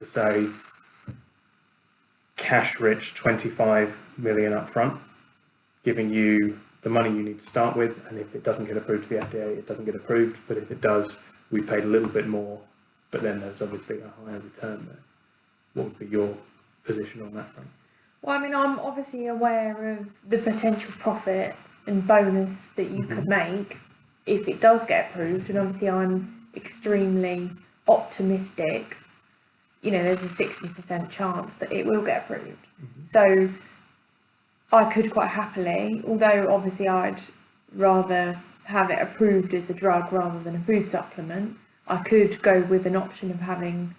to say cash rich 25 million up front, giving you the money you need to start with, and if it doesn't get approved to the FDA, it doesn't get approved, but if it does, we paid a little bit more, but then there's obviously a higher return there. What would be your position on that front? Well, I mean, I'm obviously aware of the potential profit and bonus that you could make if it does get approved, and obviously I'm extremely optimistic. You know, there's a 60% chance that it will get approved. So I could quite happily, although obviously I'd rather have it approved as a drug rather than a food supplement, I could go with an option of having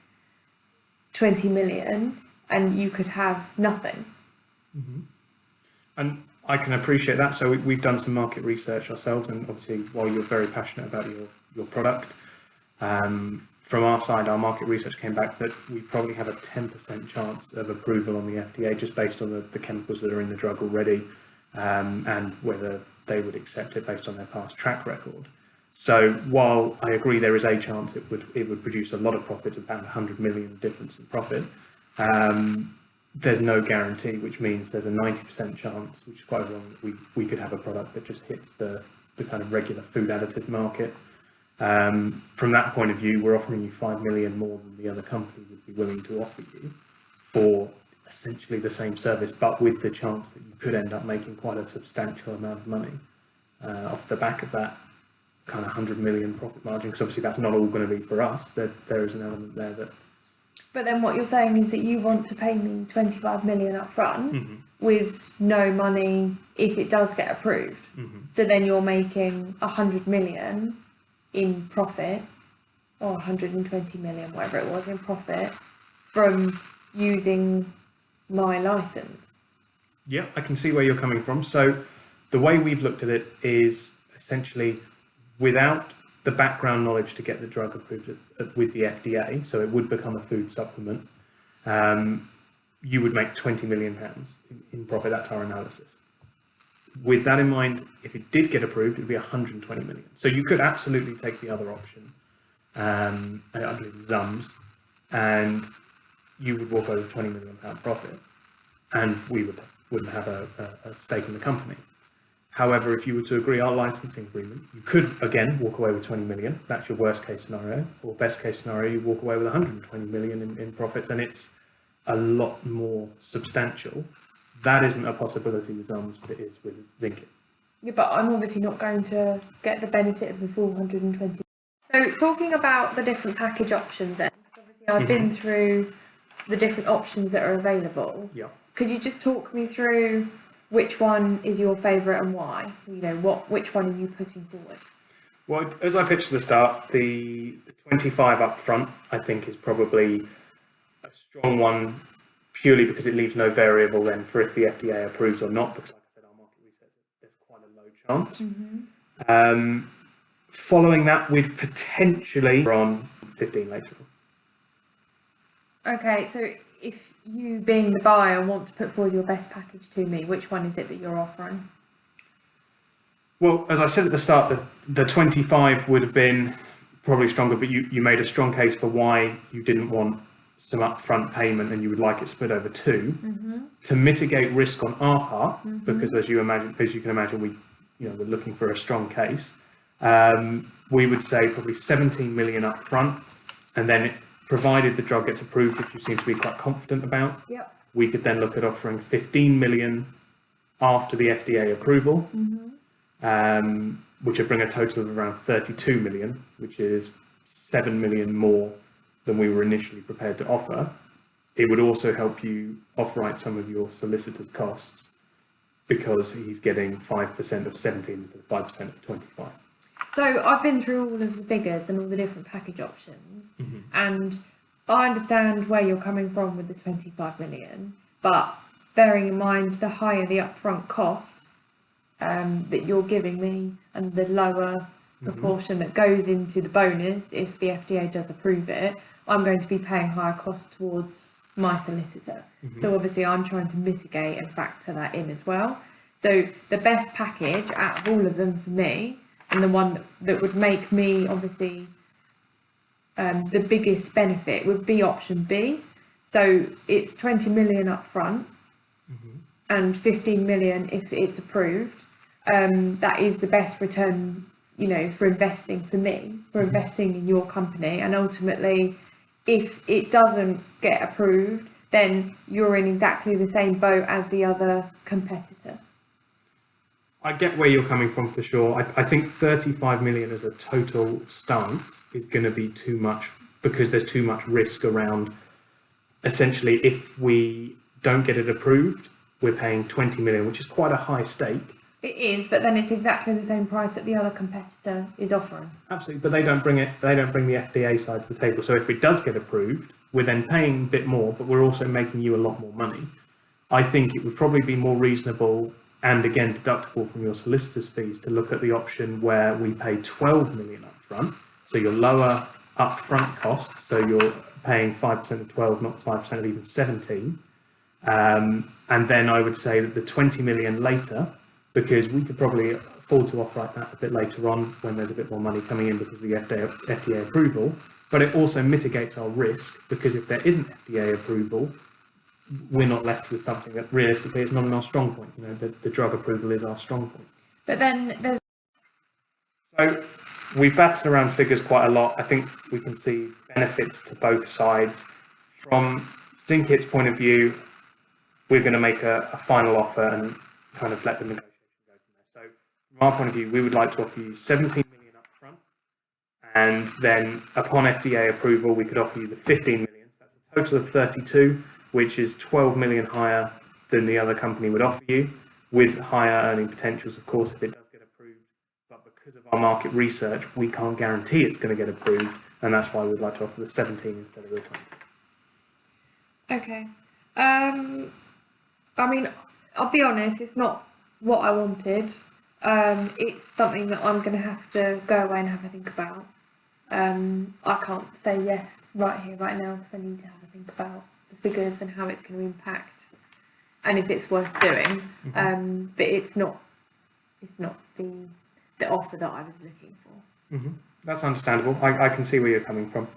20 million and you could have nothing. And I can appreciate that. So we've done some market research ourselves, and obviously while you're very passionate about your product, from our side, our market research came back that we probably have a 10% chance of approval on the FDA just based on the chemicals that are in the drug already, and whether they would accept it based on their past track record. So while I agree there is a chance it would produce a lot of profit, about 100 million difference in profit, there's no guarantee, which means there's a 90% chance, which is quite wrong, that we could have a product that just hits the kind of regular food additive market. From that point of view, we're offering you 5 million more than the other company would be willing to offer you for essentially the same service, but with the chance that you could end up making quite a substantial amount of money off the back of that kind of 100 million profit margin, because obviously that's not all going to be for us. There is an element there that... But then what you're saying is that you want to pay me 25 million up front with no money if it does get approved. So then you're making 100 million in profit, or 120 million, whatever it was, in profit from using my license. Yeah, I can see where you're coming from. So the way we've looked at it is essentially without the background knowledge to get the drug approved with the FDA, so it would become a food supplement, you would make £20 million in profit. That's our analysis. With that in mind, if it did get approved, it would be 120 million. So you could absolutely take the other option, I believe Zums, and you would walk over £20 million profit, and we wouldn't have a stake in the company. However, if you were to agree our licensing agreement, you could, again, walk away with 20 million. That's your worst case scenario. Or best case scenario, you walk away with 120 million in profits, and it's a lot more substantial. That isn't a possibility with Zums, but it is with Zincit. Yeah, but I'm obviously not going to get the benefit of the full 120. So talking about the different package options then, because obviously I've been through the different options that are available. Yeah. Could you just talk me through which one is your favourite and why? You know, which one are you putting forward? Well, as I pitched at the start, the 25 up front, I think, is probably a strong one, purely because it leaves no variable then for if the FDA approves or not, because like I said, our market research, there's quite a low chance. Following that, we'd potentially run 15 later on. Okay, so if you, being the buyer, want to put forward your best package to me, which one is it that you're offering? Well, as I said at the start, the 25 would have been probably stronger, but you made a strong case for why you didn't want some upfront payment and you would like it split over two to mitigate risk on our part, because as you can imagine, we're looking for a strong case. We would say probably 17 million up front, and then provided the drug gets approved, which you seem to be quite confident about, we could then look at offering 15 million after the FDA approval, which would bring a total of around 32 million, which is 7 million more than we were initially prepared to offer. It would also help you off-write some of your solicitor's costs, because he's getting 5% of 17 instead of 5% of 25. So I've been through all of the figures and all the different package options, and I understand where you're coming from with the 25 million, but bearing in mind the higher the upfront cost that you're giving me and the lower proportion that goes into the bonus if the FDA does approve it, I'm going to be paying higher costs towards my solicitor. So obviously I'm trying to mitigate and factor that in as well. So the best package out of all of them for me, and the one that would make me obviously the biggest benefit, would be option B, So it's 20 million up front and 15 million if it's approved. That is the best return, you know, for investing for me, for investing in your company. And ultimately, if it doesn't get approved, then you're in exactly the same boat as the other competitor. I get where you're coming from for sure. I think 35 million as a total stance is going to be too much because there's too much risk around. Essentially, if we don't get it approved, we're paying 20 million, which is quite a high stake. It is, but then it's exactly the same price that the other competitor is offering. Absolutely, but they don't bring it. They don't bring the FDA side to the table. So if it does get approved, we're then paying a bit more, but we're also making you a lot more money. I think it would probably be more reasonable and again deductible from your solicitor's fees to look at the option where we pay 12 million upfront. So your lower upfront costs. So you're paying 5% of 12, not 5% of even 17. And then I would say that the 20 million later, because we could probably afford to offer that a bit later on when there's a bit more money coming in because of the FDA approval, but it also mitigates our risk because if there isn't FDA approval, we're not left with something that realistically is not in our strong point. You know, the drug approval is our strong point. But then there's... So we've batted around figures quite a lot. I think we can see benefits to both sides. From Zincit's point of view, we're going to make a final offer and kind of let the negotiation go from there. So from our point of view, we would like to offer you 17 million upfront, and then upon FDA approval, we could offer you the 15 million. That's a total of 32, which is 12 million higher than the other company would offer you, with higher earning potentials, of course, if it does get approved. But because of our market research, we can't guarantee it's going to get approved, and that's why we'd like to offer the 17 instead of the 20. Okay. I mean, I'll be honest, it's not what I wanted. It's something that I'm going to have to go away and have a think about. I can't say yes right here, right now, because I need to have a think about the figures and how it's going to impact and if it's worth doing. But it's not the offer that I was looking for. That's understandable. I can see where you're coming from.